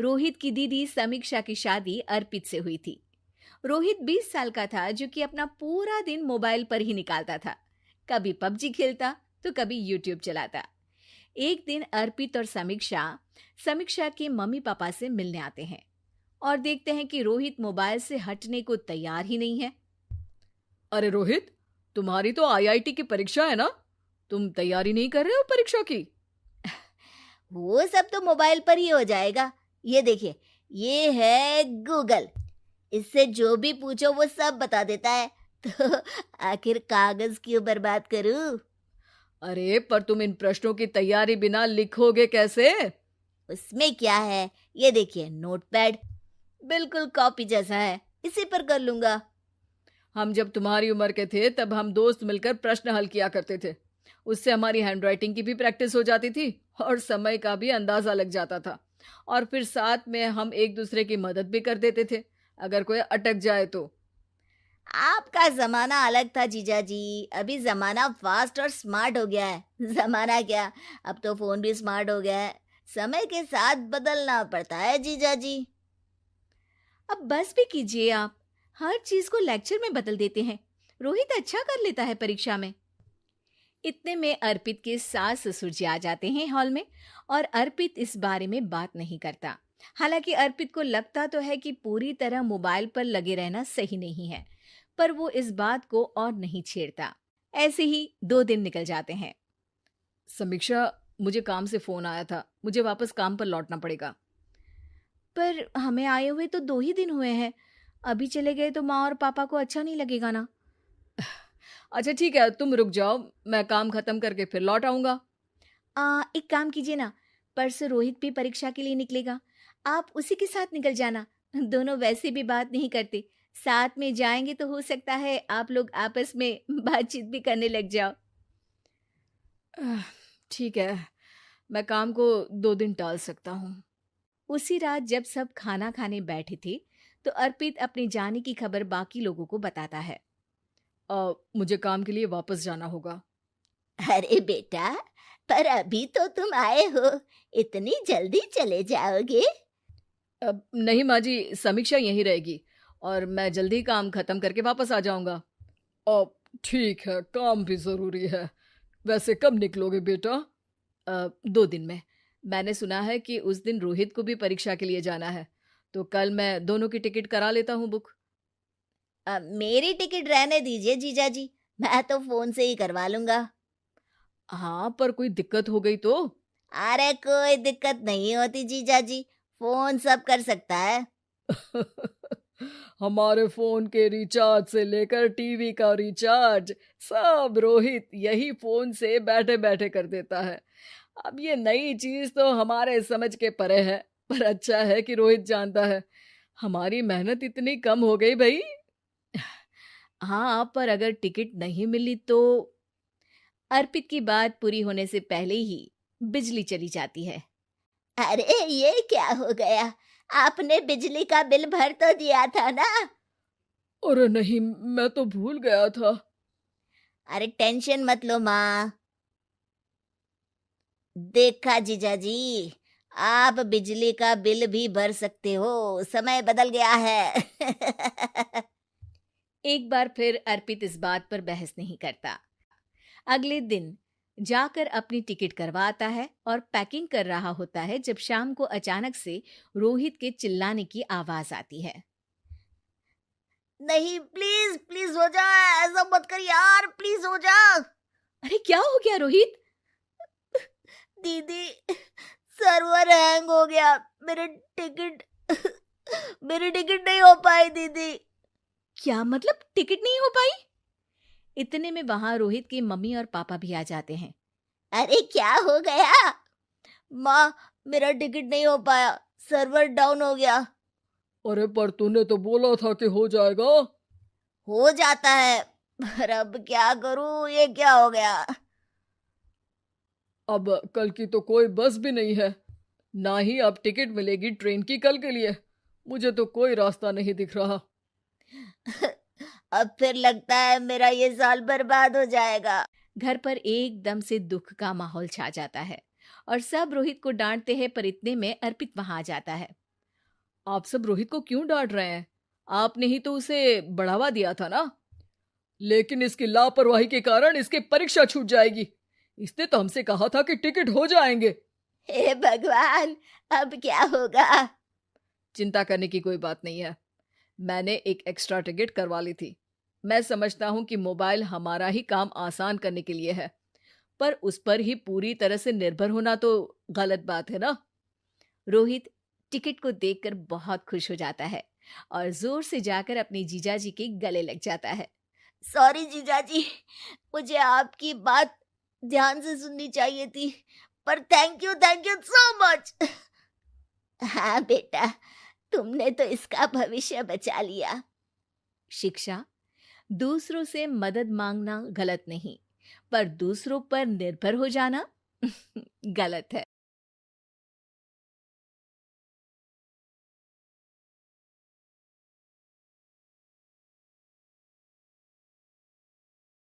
रोहित की दीदी समीक्षा की शादी अर्पित से हुई थी। रोहित 20 साल का था, जो कि अपना पूरा दिन मोबाइल पर ही निकालता था। कभी पबजी खेलता तो कभी यूट्यूब चलाता। एक दिन अर्पित और समीक्षा समीक्षा के मम्मी पापा से मिलने आते हैं और देखते हैं कि रोहित मोबाइल से हटने को तैयार ही नहीं है। अरे रोहित, तुम्हारी तो आईआईटी की परीक्षा है ना? तुम तैयारी नहीं कर रहे हो परीक्षा की? वो सब तो मोबाइल पर ही हो जाएगा। ये देखिए, ये है गूगल। इससे जो भी पूछो वो सब बता देता है। तो आखिर कागज क्यों बर्बाद करूं? अरे पर तुम इन प्रश्नों की तैयारी बिना लिखोगे कैसे? उसमें क्या है, ये देखिए नोटपैड, बिल्कुल कॉपी जैसा है, इसी पर कर लूंगा। हम जब तुम्हारी उम्र के थे तब हम दोस्त मिलकर प्रश्न हल किया करते थे। उससे हमारी हैंडराइटिंग की भी प्रैक्टिस हो जाती थी और समय का भी अंदाजा लग जाता था। और फिर साथ में हम एक दूसरे की मदद भी कर देते थे अगर कोई अटक जाए तो। आपका जमाना अलग था जीजा जी। अभी जमाना फास्ट और स्मार्ट हो गया है। जमाना क्या, अब तो फोन भी स्मार्ट हो गया है। समय के साथ बदलना पड़ता है जीजा जी। अब बस भी कीजिए आप, हर चीज को लेक्चर में बदल देते हैं। रोहित अच्छा कर लेता है परीक्षा में। इतने में अर्पित के सास ससुर जी आ जाते हैं हॉल में, और अर्पित इस बारे में बात नहीं करता। हालांकि अर्पित को लगता तो है कि पूरी तरह मोबाइल पर लगे रहना सही नहीं है, पर वो इस बात को और नहीं छेड़ता। ऐसे ही 2 दिन निकल जाते हैं। समीक्षा, मुझे काम से फोन आया था, मुझे वापस काम पर लौटना पड़ेगा। पर हमें आए हुए तो 2 ही दिन हुए हैं। अभी चले गए तो माँ और पापा को अच्छा नहीं लगेगा ना। अच्छा ठीक है, तुम रुक जाओ, मैं काम खत्म करके फिर लौट आऊंगा। एक काम कीजिए ना, परसों रोहित भी परीक्षा के लिए निकलेगा, आप उसी के साथ निकल जाना। दोनों वैसे भी बात नहीं करते, साथ में जाएंगे तो हो सकता है आप लोग आपस में बातचीत भी करने लग जाओ। आह, ठीक है, मैं काम को 2 दिन टाल सकता हूँ। उसी रात जब सब खाना खाने बैठे थे, तो अर्पित अपने जाने की खबर बाकी लोगों को बताता है। मुझे काम के लिए वापस जाना होगा। अरे बेटा, पर अभी तो तुम आए हो, इतनी जल्दी चले जाओगे? नहीं माँ जी, समीक्षा यहीं रहेगी और मैं जल्दी काम खत्म करके वापस आ जाऊंगा। अब ठीक है, काम भी जरूरी है। वैसे कब निकलोगे बेटा? 2 दिन में। मैंने सुना है कि उस दिन रोहित को भी परीक्षा के लिए जाना है, तो कल मैं दोनों की टिकट करा लेता हूँ बुक। मेरी टिकट रहने दीजिए जीजा जी, मैं तो फोन से ही करवा लूंगा। हाँ, पर कोई दिक्कत हो गई तो? अरे कोई दिक्कत नहीं होती जीजा जी, फोन सब कर सकता है। हमारे फोन के रिचार्ज से लेकर टीवी का रिचार्ज सब रोहित यही फोन से बैठे बैठे कर देता है। अब ये नई चीज तो हमारे समझ के परे है, पर अच्छा है कि रोहित जानता है। हमारी मेहनत इतनी कम हो गई भाई। हाँ, पर अगर टिकट नहीं मिली तो? अर्पित की बात पूरी होने से पहले ही बिजली चली जाती है। अरे ये क्या हो गया, आपने बिजली का बिल भर तो दिया था ना? अरे नहीं, मैं तो भूल गया था। अरे टेंशन मत लो माँ। देखा जीजा जी, आप बिजली का बिल भी भर सकते हो, समय बदल गया है। एक बार फिर अर्पित इस बात पर बहस नहीं करता। अगले दिन जाकर अपनी टिकट करवाता है और पैकिंग कर रहा होता है, जब शाम को अचानक से रोहित के चिल्लाने की आवाज आती है। नहीं, प्लीज प्लीज हो जा, ऐसा मत कर यार, प्लीज हो जा। अरे क्या हो गया रोहित? दीदी, सर्वर हैंग हो गया, मेरे टिकट मेरी टिकट नहीं हो पाई दीदी। क्या मतलब टिकट नहीं हो पाई? इतने में वहां रोहित के मम्मी और पापा भी आ जाते हैं। अरे क्या हो गया? माँ, मेरा टिकट नहीं हो पाया, सर्वर डाउन हो गया। अरे पर तूने तो बोला था कि हो जाएगा। हो जाता है, पर अब क्या करूं, ये क्या हो गया? अब कल की तो कोई बस भी नहीं है, ना ही अब टिकट मिलेगी ट्रेन की कल के लिए। मुझे तो कोई रास्ता नहीं दिख रहा। अब फिर लगता है मेरा ये साल बर्बाद हो जाएगा। घर पर एकदम से दुख का माहौल छा जाता है और सब रोहित को डांटते हैं, पर इतने में अर्पित वहां आ जाता है। आप सब रोहित को क्यों डांट रहे हैं? आपने ही तो उसे बढ़ावा दिया था ना। लेकिन इसकी लापरवाही के कारण इसकी परीक्षा छूट जाएगी। इसने तो हमसे कहा था कि टिकट हो जाएंगे। हे भगवान, अब क्या होगा? चिंता करने की कोई बात नहीं है। मैंने एक एक्स्ट्रा टिकट करवा ली थी। मैं समझता हूँ कि मोबाइल हमारा ही काम आसान करने के लिए है, पर उस पर ही पूरी तरह से निर्भर होना तो गलत बात है ना। रोहित टिकट को देखकर बहुत खुश हो जाता है और जोर से जाकर अपने जीजाजी के गले लग जाता है। सॉरी जीजाजी, मुझे आपकी बात ध्यान से सुननी चाहिए थी, पर थैंक यू सो मच। हाँ बेटा, तुमने तो इसका भविष्य बचा लिया। शिक्षा, दूसरों से मदद मांगना गलत नहीं, पर दूसरों पर निर्भर हो जाना गलत है।